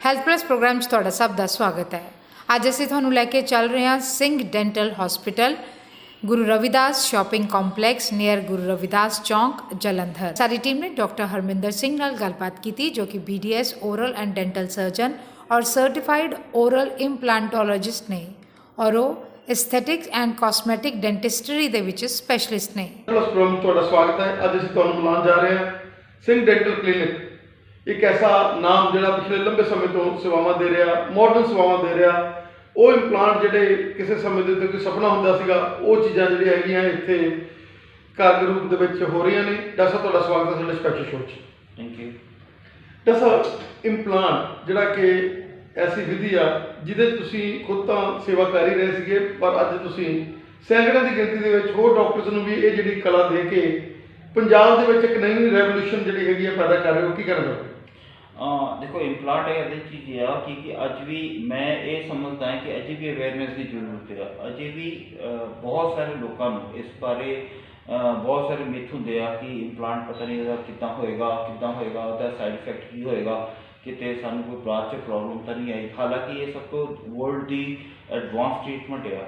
Health plus programme 'ਚ ਤੁਹਾਡਾ ਸਭ ਦਾ ਸਵਾਗਤ ਹੈ। ਅੱਜ ਅਸੀਂ ਤੁਹਾਨੂੰ ਲੈ ਕੇ ਚੱਲ ਰਹੇ ਹਾਂ Singh dental hospital, Guru Ravidas shopping complex near Guru Ravidas ਚੌਂਕ, ਜਲੰਧਰ। ਸਾਡੀ ਟੀਮ ਨੇ ਡਾਕਟਰ ਹਰਮਿੰਦਰ ਸਿੰਘ ਨਾਲ ਗੱਲਬਾਤ ਕੀਤੀ, ਜੋ ਕਿ BDS oral and dental surgeon ਔਰ ਸਰਟੀਫਾਈਡ ਓਰਲ ਇੰਪਲਾਂਟੋਲੋਜਿਸਟ ਨੇ ਔਰ ਉਹ ਐਸਥੈਟਿਕਸ ਐਂਡ ਕਾਸਮੈਟਿਕ ਡੈਂਟਿਸਟਰੀ ਦੇ ਵਿੱਚ ਸਪੈਸ਼ਲਿਸਟ ਨੇ। ਪਲੱਸ ਪ੍ਰੋਗਰਾਮ ਤੁਹਾਡਾ ਸਵਾਗਤ ਹੈ। ਅੱਜ ਅਸੀਂ ਤੁਹਾਨੂੰ ਮਿਲਾਉਣ ਜਾ ਰਹੇ ਹਾਂ ਸਿੰਘ ਡੈਂਟਲ ਕਲੀਨਿਕ, ਇੱਕ ਐਸਾ ਨਾਮ ਜਿਹੜਾ ਪਿਛਲੇ ਲੰਬੇ ਸਮੇਂ ਤੋਂ ਸੇਵਾਵਾਂ ਦੇ ਰਿਹਾ, ਮਾਡਰਨ ਸੇਵਾਵਾਂ ਦੇ ਰਿਹਾ। ਉਹ ਇੰਪਲਾਂਟ ਜਿਹੜੇ ਕਿਸੇ ਸਮੇਂ ਦੇ ਉੱਤੇ ਕੋਈ ਸੁਪਨਾ ਹੁੰਦਾ ਸੀਗਾ, ਉਹ ਚੀਜ਼ਾਂ ਜਿਹੜੀਆਂ ਹੈਗੀਆਂ ਇੱਥੇ ਕਾਰਗਰ ਰੂਪ ਦੇ ਵਿੱਚ ਹੋ ਰਹੀਆਂ ਨੇ। ਡਾਕਟਰ ਸਾਹਿਬ, ਤੁਹਾਡਾ ਸਵਾਗਤ ਹੈ ਸਾਡੇ ਸਪੈਸ਼ਲ ਸ਼ੋਅ 'ਚ। Thank you. Doctor Sahib, implant ਜਿਹੜਾ ਕਿ ਐਸੀ ਵਿਧੀ ਆ ਜਿਹਦੇ 'ਚ ਤੁਸੀਂ ਖੁਦ ਤਾਂ ਸੇਵਾ ਕਰ ਹੀ ਰਹੇ ਸੀਗੇ, ਪਰ ਅੱਜ ਤੁਸੀਂ ਸੈਂਕੜਿਆਂ ਦੀ ਗਿਣਤੀ ਦੇ ਵਿੱਚ ਹੋਰ ਡਾਕਟਰਸ ਨੂੰ ਵੀ ਇਹ ਜਿਹੜੀ ਕਲਾ ਦੇ ਕੇ ਪੰਜਾਬ ਦੇ ਵਿੱਚ ਇੱਕ ਨਵੀਂ ਰੈਵੋਲੂਸ਼ਨ ਜਿਹੜੀ ਹੈਗੀ ਆ ਪੈਦਾ ਕਰ ਰਹੇ ਹੋ, ਕੀ ਕਰਨਾ ਚਾਹੁੰਦੇ? देखो इम्प्लांट एक ऐसी चीज़ है कि अज भी मैं ये समझता है कि अजे भी अवेयरनेस की जरूरत है। अजे भी बहुत सारे लोगों को इस बारे बहुत सारे मिथ होंगे कि इम्प्लांट पता नहीं कितना होएगा उसका साइड इफेक्ट की होएगा, कितने सानू कोई बाद च प्रॉब्लम तो नहीं आई। हालांकि ये सब तो वर्ल्ड की एडवांस ट्रीटमेंट है,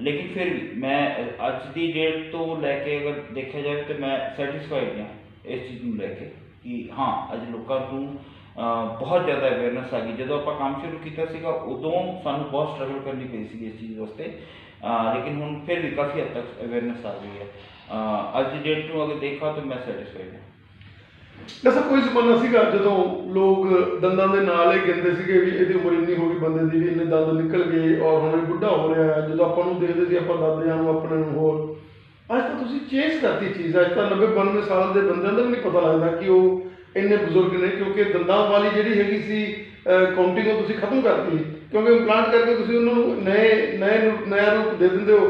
लेकिन फिर भी मैं अज की डेट तो लैके अगर देखा जाए तो मैं सैटिस्फाइड हाँ इस चीज़ को लैके कि हाँ अज लोगों को बहुत ज़्यादा अवेयरनेस आ गई। जो आप काम शुरू किया उदों सानू बहुत स्ट्रगल करनी पई सी इस चीज़ वास्ते, लेकिन हुण फिर भी काफ़ी हद तक अवेयरनेस आ गई है। अज की डेट को अगर देखा तो मैं सैटिस्फाइड हाँ। ऐसा कोई जमाना सीगा ਜਦੋਂ ਲੋਕ ਦੰਦਾਂ ਦੇ ਨਾਲ ਇਹ ਕਹਿੰਦੇ ਸੀਗੇ ਵੀ ਇਹਦੀ ਉਮਰ ਇੰਨੀ ਹੋ ਗਈ ਬੰਦੇ ਦੀ, ਵੀ ਇੰਨੇ ਦੰਦ ਨਿਕਲ ਗਏ ਔਰ ਹੁਣ ਇਹ ਬੁੱਢਾ ਹੋ ਰਿਹਾ ਹੈ। ਜਦੋਂ ਆਪਾਂ ਨੂੰ ਦੇਖਦੇ ਸੀ ਆਪਾਂ ਦਾਦਿਆਂ ਨੂੰ ਆਪਣੇ ਨੂੰ ਹੋਰ, ਅੱਜ ਤਾਂ ਤੁਸੀਂ ਚੇਂਜ ਕਰਤੀ ਚੀਜ਼। ਅੱਜ ਤਾਂ 90-92 ਸਾਲ ਦੇ ਬੰਦਿਆਂ ਦਾ ਵੀ ਨਹੀਂ ਪਤਾ ਲੱਗਦਾ ਕਿ ਉਹ ਇੰਨੇ ਬਜ਼ੁਰਗ ਨੇ, ਕਿਉਂਕਿ ਦੰਦਾਂ ਵਾਲੀ ਜਿਹੜੀ ਹੈਗੀ ਸੀ ਕਾਊਂਟਿੰਗ ਉਹ ਤੁਸੀਂ ਖਤਮ ਕਰਤੀ, ਕਿਉਂਕਿ ਇੰਪਲਾਂਟ ਕਰਕੇ ਤੁਸੀਂ ਉਹਨਾਂ ਨੂੰ ਨਇਆ ਰੂਪ ਦੇ ਦਿੰਦੇ ਹੋ।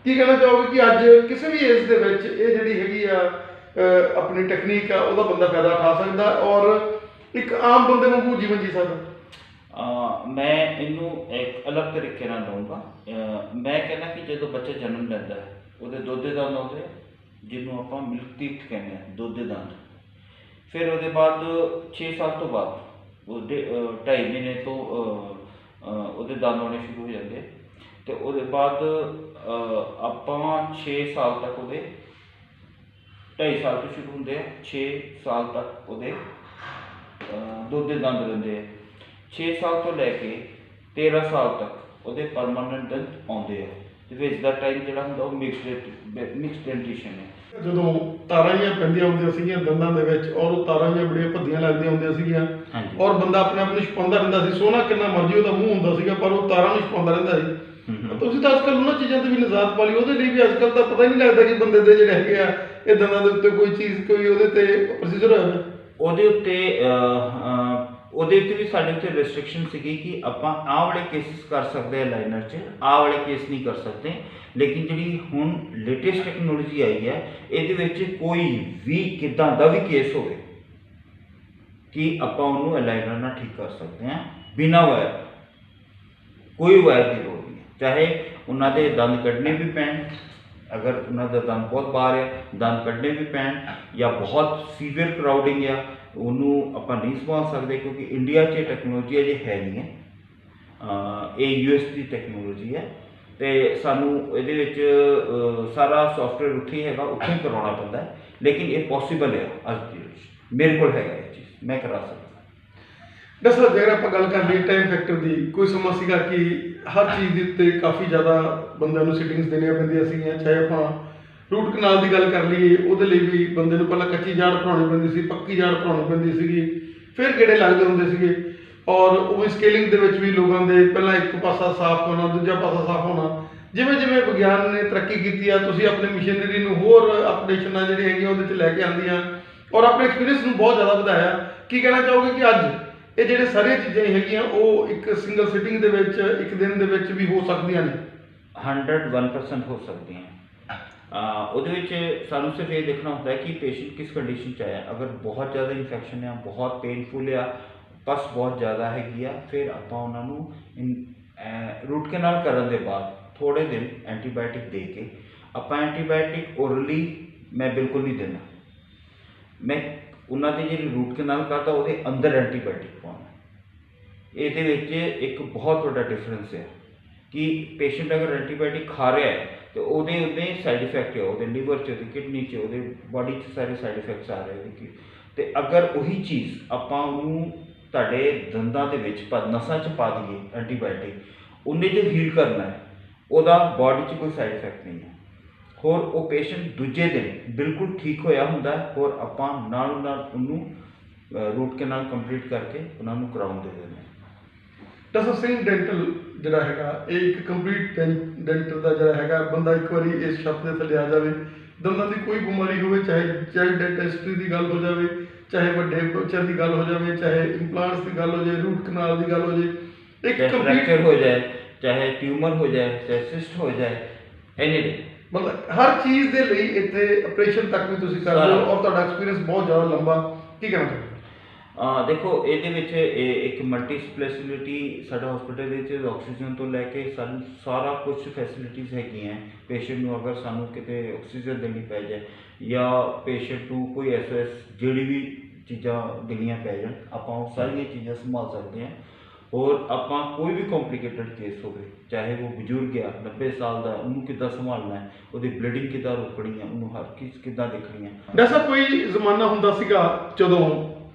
ਕੀ ਕਹਿਣਾ ਚਾਹੋਗੇ ਕਿ ਅੱਜ ਕਿਸੇ ਵੀ ਏਜ ਦੇ ਵਿੱਚ ਇਹ ਜਿਹੜੀ ਹੈਗੀ ਆ ਆਪਣੀ ਟੈਕਨੀਕ ਆ ਉਹਦਾ ਬੰਦਾ ਫਾਇਦਾ ਉਠਾ ਸਕਦਾ ਔਰ ਇੱਕ ਆਮ ਬੰਦੇ ਵਾਂਗੂ ਜੀਵਨ ਜੀ ਸਕਦਾ? मैं इनू एक अलग तरीके ਨਾਲ ਦਊਂਗਾ। मैं कहना कि ਜਦੋਂ ਬੱਚਾ ਜਨਮ ਲੈਂਦਾ ਹੈ ਉਹਦੇ ਦੁੱਧ ਦੇ ਦੰਦ ਆਉਂਦੇ, ਜਿਹਨੂੰ ਆਪਾਂ ਮਿਲਕ ਟੀਥ ਕਹਿੰਦੇ ਆ, ਦੁੱਧ ਦੇ ਦੰਦ। ਫਿਰ ਉਹਦੇ ਬਾਅਦ 6 ਸਾਲ ਤੋਂ ਬਾਅਦ ਉਹਦੇ 2.5 ਮਹੀਨੇ ਤੋਂ ਉਹਦੇ ਦੰਦ ਆਉਣੇ ਸ਼ੁਰੂ ਹੋ ਜਾਂਦੇ, ਅਤੇ ਉਹਦੇ ਬਾਅਦ ਆਪਾਂ 6 ਸਾਲ ਤੱਕ ਉਹਦੇ 2.5 ਸਾਲ ਤੋਂ ਸ਼ੁਰੂ ਹੁੰਦੇ ਆ, 6 ਸਾਲ ਤੱਕ ਉਹਦੇ ਦੁੱਧ ਦੇ ਦੰਦ ਰਹਿੰਦੇ ਆ। 6 ਸਾਲ ਤੋਂ ਲੈ ਕੇ 13 ਸਾਲ ਤੱਕ ਉਹਦੇ ਪਰਮਾਨੈਂਟ ਦੰਦ ਆਉਂਦੇ ਆ, ਤੇ ਵਿੱਚ ਦਾ ਟਾਈਮ ਜਿਹੜਾ ਹੁੰਦਾ ਉਹ ਮਿਕਸ ਡੈਂਟੀਸ਼ਨ ਹੈ। ਜਦੋਂ ਤਾਰਾਂ ਜਿਹੀਆਂ ਪੈਂਦੀਆਂ ਹੁੰਦੀਆਂ ਸੀਗੀਆਂ ਦੰਦਾਂ ਦੇ ਵਿੱਚ ਔਰ ਉਹ ਤਾਰਾਂ ਜਿਹੀਆਂ ਬੜੀਆਂ ਭੱਦੀਆਂ ਲੱਗਦੀਆਂ ਹੁੰਦੀਆਂ ਸੀਗੀਆਂ ਔਰ ਬੰਦਾ ਆਪਣੇ ਆਪ ਨੂੰ ਛਪਾਉਂਦਾ ਰਹਿੰਦਾ ਸੀ, ਸੋਹਣਾ ਕਿੰਨਾ ਮਰਜ਼ੀ ਉਹਦਾ ਮੂੰਹ ਹੁੰਦਾ ਸੀਗਾ, ਪਰ ਉਹ ਤਾਰਾਂ ਨੂੰ ਛਪਾਉਂਦਾ ਰਹਿੰਦਾ ਸੀ। ਤੁਸੀਂ ਤਾਂ ਅੱਜ ਕੱਲ੍ਹ ਉਹਨਾਂ ਚੀਜ਼ਾਂ ਤੇ ਵੀ ਨਿਜ਼ਾਤ ਪਾ ਲਈ, ਉਹਦੇ ਲਈ ਵੀ ਅੱਜ ਕੱਲ੍ਹ ਤਾਂ ਪਤਾ ਹੀ ਨਹੀਂ ਲੱਗਦਾ ਕਿ ਬੰਦੇ ਦੇ ਜਿਹੜੇ ਹੈਗੇ ਆ ਇਹ ਦੰਦਾਂ ਦੇ ਉੱਤੇ ਕੋਈ ਚੀਜ਼, ਕੋਈ ਉਹਦੇ ਤੇ ਪ੍ਰੋਸੀਜਰ ਹੋਇਆ। ਉਹਦੇ ਉੱਤੇ ਵੀ ਸਾਡੇ ਉੱਤੇ ਰੈਸਟ੍ਰਿਕਸ਼ਨ ਸੀਗੀ ਕਿ ਆਪਾਂ ਆਹ ਵਾਲੇ ਕੇਸਿਸ ਕਰ ਸਕਦੇ ਹਾਂ ਲਾਈਨਰ 'ਚ, ਆਹ ਵਾਲੇ ਕੇਸ ਨਹੀਂ ਕਰ ਸਕਦੇ। ਲੇਕਿਨ ਜਿਹੜੀ ਹੁਣ ਲੇਟੈਸਟ ਟੈਕਨੋਲੋਜੀ ਆਈ ਹੈ ਇਹਦੇ ਵਿੱਚ ਕੋਈ ਵੀ ਕਿੱਦਾਂ ਦਾ ਵੀ ਕੇਸ ਹੋਵੇ ਕਿ ਆਪਾਂ ਉਹਨੂੰ ਅਲਾਈਨਰ ਨਾਲ ਠੀਕ ਕਰ ਸਕਦੇ ਹਾਂ ਬਿਨਾਂ ਵਾਇਰ, ਕੋਈ ਵਾਇਰ ਦੀ ਲੋੜ ਨਹੀਂ। ਚਾਹੇ ਉਹਨਾਂ ਦੇ ਦੰਦ ਕੱਢਣੇ ਵੀ ਪੈਣ, ਅਗਰ ਉਹਨਾਂ ਦਾ ਦੰਦ ਬਹੁਤ ਬਾਹਰ ਹੈ, ਦੰਦ ਕੱਢਣੇ ਵੀ ਪੈਣ, ਜਾਂ ਬਹੁਤ ਸੀਵੀਅਰ ਕਰਾਊਡਿੰਗ ਆ, ਉਹਨੂੰ ਆਪਾਂ ਨਹੀਂ ਸੰਭਾਲ ਸਕਦੇ ਕਿਉਂਕਿ ਇੰਡੀਆ 'ਚ ਟੈਕਨੋਲੋਜੀ ਅਜੇ ਹੈ ਨਹੀਂ ਹੈ। ਇਹ US ਦੀ ਟੈਕਨੋਲੋਜੀ ਹੈ ਅਤੇ ਸਾਨੂੰ ਇਹਦੇ ਵਿੱਚ ਸਾਰਾ ਸੋਫਟਵੇਅਰ ਉੱਥੇ ਹੀ ਹੈਗਾ, ਉੱਥੇ ਹੀ ਕਰਵਾਉਣਾ ਪੈਂਦਾ ਹੈ। ਲੇਕਿਨ ਇਹ ਪੋਸੀਬਲ ਹੈ ਅੱਜ ਦੀ ਡੇਟ 'ਚ, ਮੇਰੇ ਕੋਲ ਹੈਗਾ ਇਹ ਚੀਜ਼, ਮੈਂ ਕਰਾ ਸਕਦਾ। ਡਾਕਟਰ ਸਾਹਿਬ, ਜੇਕਰ ਆਪਾਂ ਗੱਲ ਕਰ ਲਈਏ ਟਾਈਮ ਫੈਕਟਰ ਦੀ, ਕੋਈ ਸਮਾਂ ਸੀਗਾ ਕਿ ਹਰ ਚੀਜ਼ ਦੇ ਉੱਤੇ ਕਾਫੀ ਜ਼ਿਆਦਾ ਬੰਦਿਆਂ ਨੂੰ ਸਿਟਿੰਗਸ ਦੇਣੀਆਂ ਪੈਂਦੀਆਂ ਸੀਗੀਆਂ। ਚਾਹੇ ਆਪਾਂ ਰੂਟ ਕਨਾਲ ਦੀ ਗੱਲ ਕਰ ਲਈਏ, ਉਹਦੇ ਲਈ ਵੀ ਬੰਦੇ ਨੂੰ ਪਹਿਲਾਂ ਕੱਚੀ ਜਾੜ ਭਰਾਉਣੀ ਪੈਂਦੀ ਸੀ, ਪੱਕੀ ਜਾੜ ਭਰਾਉਣੀ ਪੈਂਦੀ ਸੀਗੀ, ਫਿਰ ਗੇੜੇ ਲੱਗਦੇ ਹੁੰਦੇ ਸੀਗੇ। ਔਰ ਉਵੇਂ ਸਕੇਲਿੰਗ ਦੇ ਵਿੱਚ ਵੀ ਲੋਕਾਂ ਦੇ ਪਹਿਲਾਂ ਇੱਕ ਪਾਸਾ ਸਾਫ਼ ਹੋਣਾ, ਦੂਜਾ ਪਾਸਾ ਸਾਫ਼ ਹੋਣਾ। ਜਿਵੇਂ ਜਿਵੇਂ ਵਿਗਿਆਨ ਨੇ ਤਰੱਕੀ ਕੀਤੀ ਆ, ਤੁਸੀਂ ਆਪਣੀ ਮਸ਼ੀਨਰੀ ਨੂੰ ਹੋਰ ਅਪਡੇਸ਼ਨਾਂ ਜਿਹੜੀਆਂ ਹੈਗੀਆਂ ਉਹਦੇ 'ਚ ਲੈ ਕੇ ਆਉਂਦੀਆਂ ਔਰ ਆਪਣੇ ਐਕਸਪੀਰੀਅੰਸ ਨੂੰ ਬਹੁਤ ਜ਼ਿਆਦਾ ਵਧਾਇਆ। ਕੀ ਕਹਿਣਾ ਚਾਹੋਗੇ ਕਿ ਅੱਜ ਇਹ ਜਿਹੜੇ ਸਾਰੀਆਂ ਚੀਜ਼ਾਂ ਹੈਗੀਆਂ ਉਹ ਇੱਕ ਸਿੰਗਲ ਸਿਟਿੰਗ ਦੇ ਵਿੱਚ, ਇੱਕ ਦਿਨ ਦੇ ਵਿੱਚ ਵੀ ਹੋ ਸਕਦੀਆਂ ਨੇ? 101% ਹੋ ਸਕਦੀਆਂ। ਉਹਦੇ ਵਿੱਚ ਸਾਨੂੰ ਸਿਰਫ ਇਹ ਦੇਖਣਾ ਹੁੰਦਾ ਹੈ ਕਿ ਪੇਸ਼ੈਂਟ ਕਿਸ ਕੰਡੀਸ਼ਨ 'ਚ ਆਇਆ। ਅਗਰ ਬਹੁਤ ਜ਼ਿਆਦਾ ਇਨਫੈਕਸ਼ਨ ਆ, ਬਹੁਤ ਪੇਨਫੁਲ ਆ, ਪਸ ਬਹੁਤ ਜ਼ਿਆਦਾ ਹੈਗੀ ਆ, ਫਿਰ ਆਪਾਂ ਉਹਨਾਂ ਨੂੰ ਰੂਟ ਕੈਨਾਲ ਕਰਨ ਦੇ ਬਾਅਦ ਥੋੜ੍ਹੇ ਦਿਨ ਐਂਟੀਬਾਇਓਟਿਕ ਦੇ ਕੇ, ਆਪਾਂ ਐਂਟੀਬਾਇਓਟਿਕ ਓਰਲੀ ਮੈਂ ਬਿਲਕੁਲ ਨਹੀਂ ਦਿੰਦਾ, ਮੈਂ ਉਹਨਾਂ ਦੇ ਜਿਹੜੇ ਰੂਟ ਕੈਨਾਲ ਕਰਦਾ ਉਹਦੇ ਅੰਦਰ ਐਂਟੀਬਾਇਓਟਿਕ ਪਾਉਣਾ। ਇਹਦੇ ਵਿੱਚ ਇੱਕ ਬਹੁਤ ਵੱਡਾ ਡਿਫਰੈਂਸ ਹੈ ਕਿ ਪੇਸ਼ੈਂਟ ਅਗਰ ਐਂਟੀਬਾਇਓਟਿਕ ਖਾ ਰਿਹਾ ਹੈ ਤੇ ਉਹਦੇ ਸਾਈਡ ਇਫੈਕਟ ਹੈ, ਉਹਦੇ ਲਿਵਰ 'ਚ, ਉਹਦੀ ਕਿਡਨੀ 'ਚ, ਉਹਦੇ ਬਾਡੀ 'ਚ ਸਾਰੇ ਸਾਈਡ ਇਫੈਕਟਸ ਆ ਰਹੇ ਨੇ। ਤੇ ਅਗਰ ਉਹੀ ਚੀਜ਼ ਆਪਾਂ ਉਹਨੂੰ ਤੁਹਾਡੇ ਦੰਦਾਂ ਦੇ ਵਿੱਚ ਨਸਾਂ 'ਚ ਪਾ ਦਈਏ ਐਂਟੀਬਾਇਓਟਿਕ, ਉਹਨੇ ਜੋ ਹੀਲ ਕਰਨਾ ਹੈ ਉਹਦਾ ਬਾਡੀ 'ਚ ਕੋਈ ਸਾਈਡ ਇਫੈਕਟ ਨਹੀਂ ਹੈ। ਹੋਰ ਉਹ ਪੇਸ਼ੈਂਟ ਦੂਜੇ ਦਿਨ ਬਿਲਕੁਲ ਠੀਕ ਹੋਇਆ ਹੁੰਦਾ ਹੈ। ਹੋਰ ਆਪਾਂ ਨਾਲ ਉਹਨੂੰ ਰੂਟ ਕੈਨਾਲ ਕੰਪਲੀਟ ਕਰਕੇ ਉਹਨਾਂ ਨੂੰ ਕਰਾਉਣ ਦੇ ਦਿੰਦੇ ਹਾਂ। ਡਾਕਟਰ ਸਿੰਘ ਡੈਂਟਲ ਜਿਹੜਾ ਹੈਗਾ ਇਹ ਇੱਕ ਕੰਪਲੀਟ ਡੈਂਟਲ ਦਾ ਜਿਹੜਾ ਹੈਗਾ, ਬੰਦਾ ਇੱਕ ਵਾਰੀ ਇਸ ਛੱਤ ਦੇ ਥੱਲੇ ਆ ਜਾਵੇ, ਦੰਦਾਂ ਦੀ ਕੋਈ ਬਿਮਾਰੀ ਹੋਵੇ, ਚਾਹੇ ਡੈਂਟਿਸਟਰੀ ਦੀ ਗੱਲ ਹੋ ਜਾਵੇ, ਚਾਹੇ ਵੱਡੇ ਬੱਚਿਆਂ ਦੀ ਗੱਲ ਹੋ ਜਾਵੇ, ਚਾਹੇ ਇੰਪਲਾਂਟਸ ਦੀ ਗੱਲ ਹੋ ਜਾਏ, ਰੂਟ ਕਨਾਲ ਦੀ ਗੱਲ ਹੋ ਜਾਏ, ਇੱਕ ਚਾਹੇ ਕੰਪਲੀਟ ਫ੍ਰੈਕਚਰ ਹੋ ਜਾਏ, ਚਾਹੇ ਟਿਊਮਰ ਹੋ ਜਾਏ, ਚਾਹੇ ਸਿਸਟ ਹੋ ਜਾਏ, ਐਨੀ ਡੇ ਮਤਲਬ ਹਰ ਚੀਜ਼ ਦੇ ਲਈ ਇੱਥੇ ਆਪਰੇਸ਼ਨ ਤੱਕ ਵੀ ਤੁਸੀਂ ਕਰਦੇ ਹੋ, ਔਰ ਤੁਹਾਡਾ ਐਕਸਪੀਰੀਅੰਸ ਬਹੁਤ ਜ਼ਿਆਦਾ ਲੰਬਾ। ਕੀ ਕਹਿਣਾ ਚਾਹੁੰਦੇ ਹੋ? ਦੇਖੋ ਇਹਦੇ ਵਿੱਚ ਇੱਕ ਮਲਟੀ ਸਪੈਸ਼ਲਿਟੀ ਸਾਡਾ ਹਸਪੀਟਲ ਵਿੱਚ ਆਕਸੀਜਨ ਤੋਂ ਲੈ ਕੇ ਸਾਨੂੰ ਸਾਰਾ ਕੁਝ ਫੈਸਿਲਿਟੀਜ਼ ਹੈਗੀਆਂ। ਪੇਸ਼ੈਂਟ ਨੂੰ ਅਗਰ ਸਾਨੂੰ ਕਿਤੇ ਆਕਸੀਜਨ ਦੇਣੀ ਪੈ ਜਾਏ ਜਾਂ ਪੇਸ਼ੈਂਟ ਨੂੰ ਕੋਈ ਐਸਓਐਸ ਜਿਹੜੀ ਵੀ ਚੀਜ਼ਾਂ ਦੇਣੀਆਂ ਪੈ ਜਾਣ, ਆਪਾਂ ਉਹ ਸਾਰੀਆਂ ਚੀਜ਼ਾਂ ਸੰਭਾਲ ਸਕਦੇ ਹਾਂ। ਔਰ ਆਪਾਂ ਕੋਈ ਵੀ ਕੰਪਲਿਕੇਟਡ ਕੇਸ ਹੋਵੇ, ਚਾਹੇ ਉਹ ਬਜ਼ੁਰਗ ਆ 90 ਸਾਲ ਦਾ, ਉਹਨੂੰ ਕਿੱਦਾਂ ਸੰਭਾਲਣਾ ਹੈ, ਉਹਦੀ ਬਲੀਡਿੰਗ ਕਿੱਦਾਂ ਰੋਕਣੀ ਹੈ, ਉਹਨੂੰ ਹਰ ਚੀਜ਼ ਕਿੱਦਾਂ ਦੇਖਣੀ ਹੈ। ਡਾਕਟਰ ਸਾਹਿਬ ਕੋਈ ਜ਼ਮਾਨਾ ਹੁੰਦਾ ਸੀਗਾ ਜਦੋਂ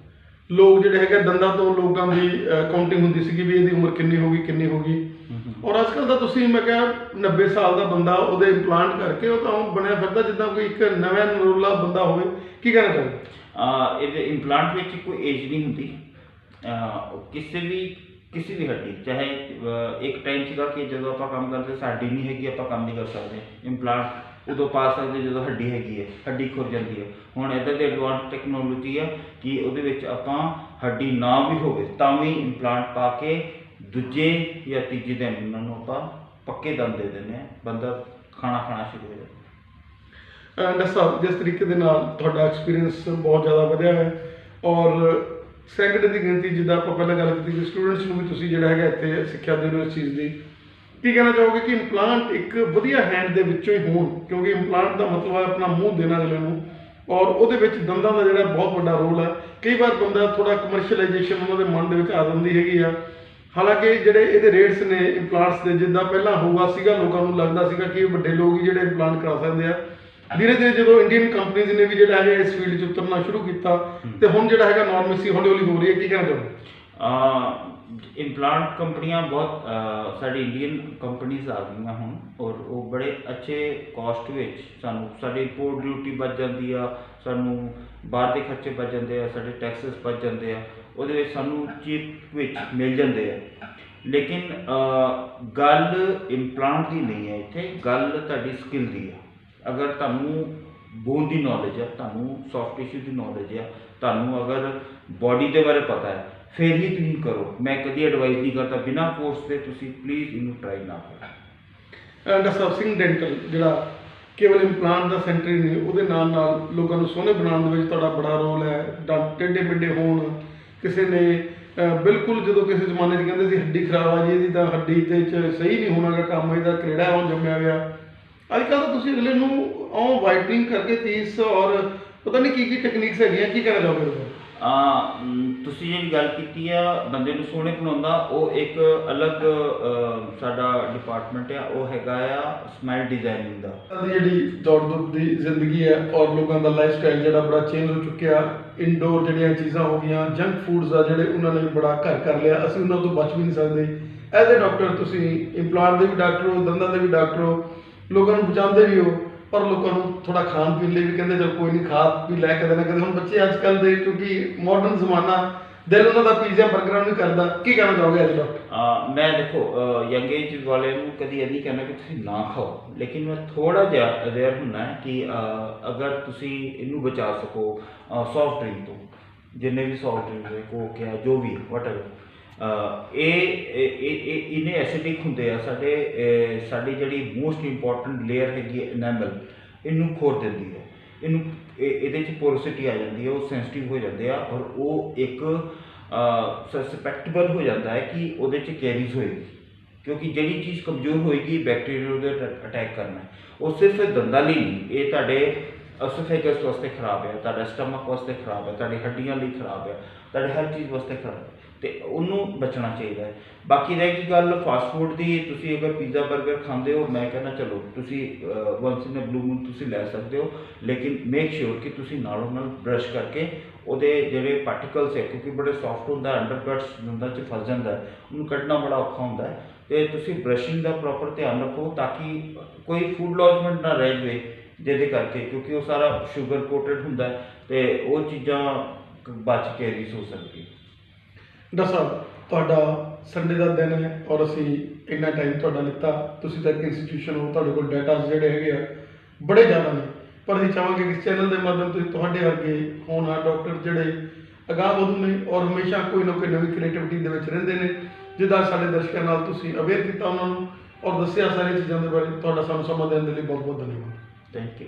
ਲੋਕ ਜਿਹੜੇ ਹੈਗੇ ਦੰਦਾਂ ਤੋਂ ਲੋਕਾਂ ਦੀ ਕਾਊਂਟਿੰਗ ਹੁੰਦੀ ਸੀਗੀ ਵੀ ਇਹਦੀ ਉਮਰ ਕਿੰਨੀ ਹੋ ਗਈ, ਔਰ ਅੱਜ ਕੱਲ੍ਹ ਤਾਂ ਤੁਸੀਂ ਮੈਂ ਕਿਹਾ 90 ਸਾਲ ਦਾ ਬੰਦਾ ਉਹਦੇ ਇੰਪਲਾਂਟ ਕਰਕੇ ਉਹ ਤਾਂ ਉਹ ਬਣਿਆ ਫਿਰਦਾ ਜਿੱਦਾਂ ਕੋਈ ਇੱਕ ਨਵਾਂ ਨਰੋਲਾ ਬੰਦਾ ਹੋਵੇ। ਕੀ ਕਹਿਣਾ ਚਾਹੁੰਦੇ? ਇਹਦੇ ਇੰਪਲਾਂਟ ਵਿੱਚ ਕੋਈ ਏਜ ਨਹੀਂ ਹੁੰਦੀ। ਕਿਸੇ ਵੀ ਹੱਡੀ, ਚਾਹੇ ਇੱਕ ਟਾਈਮ ਸੀਗਾ ਕਿ ਜਦੋਂ ਆਪਾਂ ਕੰਮ ਕਰਦੇ ਸਾਡੀ ਨਹੀਂ ਹੈਗੀ, ਆਪਾਂ ਕੰਮ ਨਹੀਂ ਕਰ ਸਕਦੇ, ਇੰਪਲਾਂਟ ਉਦੋਂ ਪਾ ਸਕਦੇ ਜਦੋਂ ਹੱਡੀ ਹੈਗੀ ਹੈ, ਹੱਡੀ ਖੁਰ ਜਾਂਦੀ ਹੈ। ਹੁਣ ਇੱਦਾਂ ਦੀ ਐਡਵਾਂਸ ਟੈਕਨੋਲੋਜੀ ਆ ਕਿ ਉਹਦੇ ਵਿੱਚ ਆਪਾਂ ਹੱਡੀ ਨਾ ਵੀ ਹੋਵੇ ਤਾਂ ਵੀ ਇੰਪਲਾਂਟ ਪਾ ਕੇ ਦੂਜੇ ਜਾਂ ਤੀਜੇ ਦਿਨ ਉਹਨਾਂ ਨੂੰ ਆਪਾਂ ਪੱਕੇ ਦੰਦ ਦੇ ਦਿੰਦੇ ਹਾਂ, ਬੰਦਾ ਖਾਣਾ ਸ਼ੁਰੂ ਹੋ ਜਾਂਦਾ। ਡਾਕਟਰ ਸਾਹਿਬ ਜਿਸ ਤਰੀਕੇ ਦੇ ਨਾਲ ਤੁਹਾਡਾ ਐਕਸਪੀਰੀਅੰਸ ਬਹੁਤ ਜ਼ਿਆਦਾ ਵਧਿਆ ਹੈ, ਔਰ ਸੈਂਕੜੇ ਦੀ ਗਿਣਤੀ ਜਿੱਦਾਂ ਆਪਾਂ ਪਹਿਲਾਂ ਗੱਲ ਕੀਤੀ ਕਿ ਸਟੂਡੈਂਟਸ ਨੂੰ ਵੀ ਤੁਸੀਂ ਜਿਹੜਾ ਹੈਗਾ ਇੱਥੇ ਸਿੱਖਿਆ ਦੇ ਰਹੇ ਹੋ ਇਸ ਚੀਜ਼ ਦੀ, ਕੀ ਕਹਿਣਾ ਚਾਹੋਗੇ ਕਿ ਇੰਪਲਾਂਟ ਇੱਕ ਵਧੀਆ ਹੈਂਡ ਦੇ ਵਿੱਚੋਂ ਹੀ ਹੋਣ? ਕਿਉਂਕਿ ਇੰਪਲਾਂਟ ਦਾ ਮਤਲਬ ਹੈ ਆਪਣਾ ਮੂੰਹ ਦੇਣਾ ਅਗਲੇ ਨੂੰ, ਔਰ ਉਹਦੇ ਵਿੱਚ ਦੰਦਾਂ ਦਾ ਜਿਹੜਾ ਬਹੁਤ ਵੱਡਾ ਰੋਲ ਹੈ। ਕਈ ਵਾਰ ਬੰਦਾ ਥੋੜਾ ਕਮਰਸ਼ੀਅਲਾਈਜੇਸ਼ਨ ਉਹਨਾਂ ਦੇ ਮਨ ਦੇ ਵਿੱਚ ਆ ਜਾਂਦੀ ਹੈਗੀ ਆ। ਹਾਲਾਂਕਿ ਜਿਹੜੇ ਇਹਦੇ ਰੇਟਸ ਨੇ ਇੰਪਲਾਂਟਸ ਦੇ, ਜਿੱਦਾਂ ਪਹਿਲਾਂ ਹੋਊਗਾ ਸੀਗਾ, ਲੋਕਾਂ ਨੂੰ ਲੱਗਦਾ ਸੀਗਾ ਕਿ ਵੱਡੇ ਲੋਕ ਹੀ ਜਿਹੜੇ ਇੰਪਲਾਂਟ ਕਰਾ ਸਕਦੇ ਆ। ਧੀਰੇ ਧੀਰੇ ਜਦੋਂ ਇੰਡੀਅਨ ਕੰਪਨੀਜ਼ ਨੇ ਵੀ ਜਿਹੜਾ ਹੈਗਾ ਇਸ ਫੀਲਡ 'ਚ ਉਤਰਨਾ ਸ਼ੁਰੂ ਕੀਤਾ ਤੇ ਹੁਣ ਜਿਹੜਾ ਹੈਗਾ ਨਾਰਮੇਸੀ ਹੌਲੀ ਹੌਲੀ ਹੋ ਰਹੀ ਹੈ। ਕੀ ਕਹਿਣਾ ਚਾਹੋਗੇ? ਇੰਪਲਾਂਟ ਕੰਪਨੀਆਂ ਬਹੁਤ ਸਾਡੀ ਇੰਡੀਅਨ ਕੰਪਨੀਜ਼ ਆ ਗਈਆਂ ਹੁਣ, ਔਰ ਉਹ ਬੜੇ ਅੱਛੇ ਕਾਸਟ ਵਿੱਚ ਸਾਨੂੰ, ਸਾਡੀ ਇੰਪੋਰਟ ਡਿਊਟੀ ਬਚ ਜਾਂਦੀ ਆ, ਸਾਨੂੰ ਬਾਹਰ ਦੇ ਖਰਚੇ ਬਚ ਜਾਂਦੇ ਆ, ਸਾਡੇ ਟੈਕਸਸ ਬਚ ਜਾਂਦੇ ਆ, ਉਹਦੇ ਵਿੱਚ ਸਾਨੂੰ ਚੀਪ ਵਿੱਚ ਮਿਲ ਜਾਂਦੇ ਆ। ਲੇਕਿਨ ਗੱਲ ਇੰਪਲਾਂਟ ਦੀ ਨਹੀਂ ਹੈ, ਇੱਥੇ ਗੱਲ ਤੁਹਾਡੀ ਸਕਿੱਲ ਦੀ ਆ। ਅਗਰ ਤੁਹਾਨੂੰ ਬੋਨ ਦੀ ਨੌਲੇਜ ਹੈ, ਤੁਹਾਨੂੰ ਸੌਫਟ ਟਿਸ਼ੂ ਦੀ ਨੌਲੇਜ ਹੈ, ਤੁਹਾਨੂੰ ਅਗਰ ਬਾਡੀ ਦੇ ਬਾਰੇ ਪਤਾ ਹੈ, ਫਿਰ ਹੀ ਤੁਸੀਂ ਕਰੋ। ਮੈਂ ਕਦੀ ਐਡਵਾਈਜ਼ ਨਹੀਂ ਕਰਦਾ ਬਿਨਾਂ ਕੋਰਸ ਦੇ ਤੁਸੀਂ ਪਲੀਜ਼ ਇਹਨੂੰ ਟਰਾਈ ਨਾ ਕਰੋ। ਡਾਕਟਰ ਸਿੰਘ ਡੈਂਟਲ ਜਿਹੜਾ ਕੇਵਲ ਇੰਪਲਾਂਟ ਦਾ ਸੈਂਟਰ ਹੀ ਨਹੀਂ, ਉਹਦੇ ਨਾਲ ਨਾਲ ਲੋਕਾਂ ਨੂੰ ਸੋਹਣੇ ਬਣਾਉਣ ਦੇ ਵਿੱਚ ਤੁਹਾਡਾ ਬੜਾ ਰੋਲ ਹੈ। ਟੇਢੇ ਮੇਢੇ ਹੋਣ, ਕਿਸੇ ਨੇ ਬਿਲਕੁਲ ਜਦੋਂ ਕਿਸੇ ਜ਼ਮਾਨੇ 'ਚ ਕਹਿੰਦੇ ਸੀ ਹੱਡੀ ਖਰਾਬ ਆ ਜੀ ਇਹਦੀ, ਤਾਂ ਹੱਡੀ ਤੇ ਸਹੀ ਨਹੀਂ ਹੋਣਾਗਾ ਕੰਮ, ਇਹਦਾ ਕਰੇੜਾ ਹੁਣ ਜੰਮਿਆ ਗਿਆ। ਅੱਜ ਕੱਲ੍ਹ ਤਾਂ ਤੁਸੀਂ ਅਗਲੇ ਨੂੰ ਵਾਈਟਨਿੰਗ ਕਰਕੇ 30 ਔਰ ਪਤਾ ਨਹੀਂ ਕੀ ਟੈਕਨੀਕਸ ਹੈਗੀਆਂ। ਕੀ ਕਹਿਣਾ ਚਾਹੋਗੇ? ਤੁਸੀਂ ਜਿਹੜੀ ਗੱਲ ਕੀਤੀ ਆ ਬੰਦੇ ਨੂੰ ਸੋਹਣੇ ਬਣਾਉਂਦਾ, ਉਹ ਇੱਕ ਅਲੱਗ ਸਾਡਾ ਡਿਪਾਰਟਮੈਂਟ ਆ, ਉਹ ਹੈਗਾ ਆ ਸਮਾਈਲ ਡਿਜ਼ਾਈਨਿੰਗ ਦਾ। ਜਿਹੜੀ ਦੌੜ ਧੁੱਪ ਦੀ ਜ਼ਿੰਦਗੀ ਹੈ ਔਰ ਲੋਕਾਂ ਦਾ ਲਾਈਫ ਸਟਾਈਲ ਜਿਹੜਾ ਬੜਾ ਚੇਂਜ ਹੋ ਚੁੱਕਿਆ, ਇਨਡੋਰ ਜਿਹੜੀਆਂ ਚੀਜ਼ਾਂ ਹੋ ਗਈਆਂ, ਜੰਕ ਫੂਡਸ ਆ ਜਿਹੜੇ ਉਹਨਾਂ ਨੇ ਬੜਾ ਘਰ ਕਰ ਲਿਆ, ਅਸੀਂ ਉਹਨਾਂ ਤੋਂ ਬਚ ਵੀ ਨਹੀਂ ਸਕਦੇ। ਐਜ਼ ਏ ਡਾਕਟਰ ਤੁਸੀਂ ਇੰਪਲਾਂਟ ਦੇ ਵੀ ਡਾਕਟਰ ਹੋ, ਦੰਦਾਂ ਦੇ ਵੀ ਡਾਕਟਰ ਹੋ, ਲੋਕਾਂ ਨੂੰ ਬਚਾਉਂਦੇ ਵੀ ਹੋ, ਪਰ ਲੋਕਾਂ ਨੂੰ ਥੋੜਾ ਖਾਣ ਪੀਣ ਲਈ ਵੀ ਕਹਿੰਦੇ ਚਲ ਕੋਈ ਨਹੀਂ, ਖਾ ਵੀ ਲੈ ਕਦੇ ਨਾ ਕਦੇ। ਹੁਣ ਬੱਚੇ ਅੱਜ ਕੱਲ੍ਹ ਦੇ, ਕਿਉਂਕਿ ਮਾਡਰਨ ਜ਼ਮਾਨਾ, ਦਿਲ ਉਹਨਾਂ ਦਾ ਪੀਜ਼ਾ ਬਰਗਰਾਂ ਨੂੰ ਕਰਦਾ। ਕੀ ਕਹਿਣਾ ਚਾਹੋਗੇ ਐਜ਼ ਡਾਕਟਰ? ਮੈਂ ਦੇਖੋ ਯੰਗ ਏਜ ਵਾਲਿਆਂ ਨੂੰ ਕਦੀ ਇਹ ਨਹੀਂ ਕਹਿਣਾ ਕਿ ਤੁਸੀਂ ਨਾ ਖਾਓ, ਲੇਕਿਨ ਮੈਂ ਥੋੜ੍ਹਾ ਜਿਹਾ ਅਵੇਅਰ ਹੁੰਦਾ ਕਿ ਅਗਰ ਤੁਸੀਂ ਇਹਨੂੰ ਬਚਾ ਸਕੋ ਸੌਫਟ ਡਰਿੰਕ ਤੋਂ, ਜਿੰਨੇ ਵੀ ਸੌਫਟ ਡਰਿੰਕ ਹੈ, ਕੋਕ ਹੈ, ਜੋ ਵੀ ਵਟਐਵਰ, ਇਹਨੇ ਐਸਿਡਿਕ ਹੁੰਦੇ ਆ। ਸਾਡੀ ਜਿਹੜੀ ਮੋਸਟ ਇੰਪੋਰਟੈਂਟ ਲੇਅਰ ਹੈਗੀ ਹੈ ਇਨੈਮਲ, ਇਹਨੂੰ ਖੋਰ ਦਿੰਦੀ ਹੈ, ਇਹਦੇ 'ਚ ਪੋਰੋਸਿਟੀ ਆ ਜਾਂਦੀ ਹੈ, ਉਹ ਸੈਂਸਿਟਿਵ ਹੋ ਜਾਂਦੇ ਆ, ਔਰ ਉਹ ਇੱਕ ਸਸਪੈਕਟੇਬਲ ਹੋ ਜਾਂਦਾ ਹੈ ਕਿ ਉਹਦੇ 'ਚ ਕੈਰੀਜ਼ ਹੋਏਗੀ, ਕਿਉਂਕਿ ਜਿਹੜੀ ਚੀਜ਼ ਕਮਜ਼ੋਰ ਹੋਏਗੀ ਬੈਕਟੀਰੀਆ ਉਹਦੇ ਅਟੈਕ ਕਰਨਾ ਹੈ। ਉਹ ਸਿਰਫ ਦੰਦਾਂ ਲਈ ਨਹੀਂ, ਇਹ ਤੁਹਾਡੇ ਐਸੋਫੈਗਸ ਵਾਸਤੇ ਖਰਾਬ ਹੈ, ਤੁਹਾਡਾ ਸਟਮਕ ਵਾਸਤੇ ਖਰਾਬ ਹੈ, ਤੁਹਾਡੀ ਹੱਡੀਆਂ ਲਈ ਖਰਾਬ ਹੈ, ਤੁਹਾਡੇ ਹਰ ਚੀਜ਼ ਵਾਸਤੇ ਖਰਾਬ ਹੈ। ਤੇ ਉਹਨੂੰ ਬਚਣਾ ਚਾਹੀਦਾ ਹੈ। ਬਾਕੀ ਰਹਿ ਗਈ ਗੱਲ ਫਾਸਟ ਫੂਡ ਦੀ, ਤੁਸੀਂ ਅਗਰ ਪੀਜ਼ਾ 버ਗਰ ਖਾਂਦੇ ਹੋ, ਮੈਂ ਕਹਿੰਦਾ ਚਲੋ ਤੁਸੀਂ ਵਾਂਸ ਇਨ ਅ ਬਲੂ ਮੂਨ ਤੁਸੀਂ ਲੈ ਸਕਦੇ ਹੋ, ਲੇਕਿਨ ਮੇਕ ਸ਼ੋਰ ਕਿ ਤੁਸੀਂ ਨਾਲੋਂ ਨਾਲ ਬਰਸ਼ ਕਰਕੇ ਉਹਦੇ ਜਿਹੜੇ ਪਾਰਟੀਕਲਸ ਹੈ, ਕਿਉਂਕਿ ਬੜੇ ਸੌਫਟ ਹੁੰਦਾ, ਅੰਡਰਕਟਸ ਦੰਦਾਂ 'ਚ ਫਸ ਜਾਂਦਾ ਹੈ, ਉਹਨੂੰ ਕੱਢਣਾ ਬੜਾ ਔਖਾ ਹੁੰਦਾ ਹੈ। ਤੇ ਤੁਸੀਂ ਬਰਸ਼ਿੰਗ ਦਾ ਪ੍ਰੋਪਰ ਧਿਆਨ ਰੱਖੋ ਤਾਂ ਕਿ ਕੋਈ ਫੂਡ ਲੌਜਮੈਂਟ ਨਾ ਰਹਿ ਜਾਵੇ ਜਿਹਦੇ ਕਰਕੇ, ਕਿਉਂਕਿ ਉਹ ਸਾਰਾ ਸ਼ੂਗਰ ਕੋਟਡ ਹੁੰਦਾ ਹੈ ਤੇ ਉਹ ਚੀਜ਼ਾਂ ਬਚ ਕੇ ਰੀਸ ਹੋ ਸਕਦੀ। ਡਾਕਟਰ ਸਾਹਿਬ, ਤੁਹਾਡਾ ਸੰਡੇ ਦਾ ਦਿਨ ਹੈ ਔਰ ਅਸੀਂ ਇੰਨਾ ਟਾਈਮ ਤੁਹਾਡਾ ਲਿੱਤਾ, ਤੁਸੀਂ ਤਾਂ ਇੱਕ ਇੰਸਟੀਟਿਊਸ਼ਨ ਹੋ, ਤੁਹਾਡੇ ਕੋਲ ਡਾਟਾ ਜਿਹੜੇ ਹੈਗੇ ਆ ਬੜੇ ਜ਼ਿਆਦਾ ਨੇ, ਪਰ ਅਸੀਂ ਚਾਹਾਂਗੇ ਕਿ ਇਸ ਚੈਨਲ ਦੇ ਮਾਧਿਅਮ ਤੋਂ ਤੁਹਾਡੇ ਵਰਗੇ ਹੋਣਹਾਰ ਡਾਕਟਰ ਜਿਹੜੇ ਅਗਾਂਹ ਵਧੂ ਨੇ ਔਰ ਹਮੇਸ਼ਾ ਕੋਈ ਨਾ ਕੋਈ ਨਵੀਂ ਕ੍ਰੀਏਟਿਵਿਟੀ ਦੇ ਵਿੱਚ ਰਹਿੰਦੇ ਨੇ, ਜਿੱਦਾਂ ਸਾਡੇ ਦਰਸ਼ਕਾਂ ਨਾਲ ਤੁਸੀਂ ਅਵੇਅਰ ਕੀਤਾ ਉਹਨਾਂ ਨੂੰ ਔਰ ਦੱਸਿਆ ਸਾਰੀਆਂ ਚੀਜ਼ਾਂ ਦੇ ਬਾਰੇ। ਤੁਹਾਡਾ ਸਾਨੂੰ ਸਮਾਂ ਦੇਣ ਦੇ ਲਈ ਬਹੁਤ ਬਹੁਤ ਧੰਨਵਾਦ। Thank you.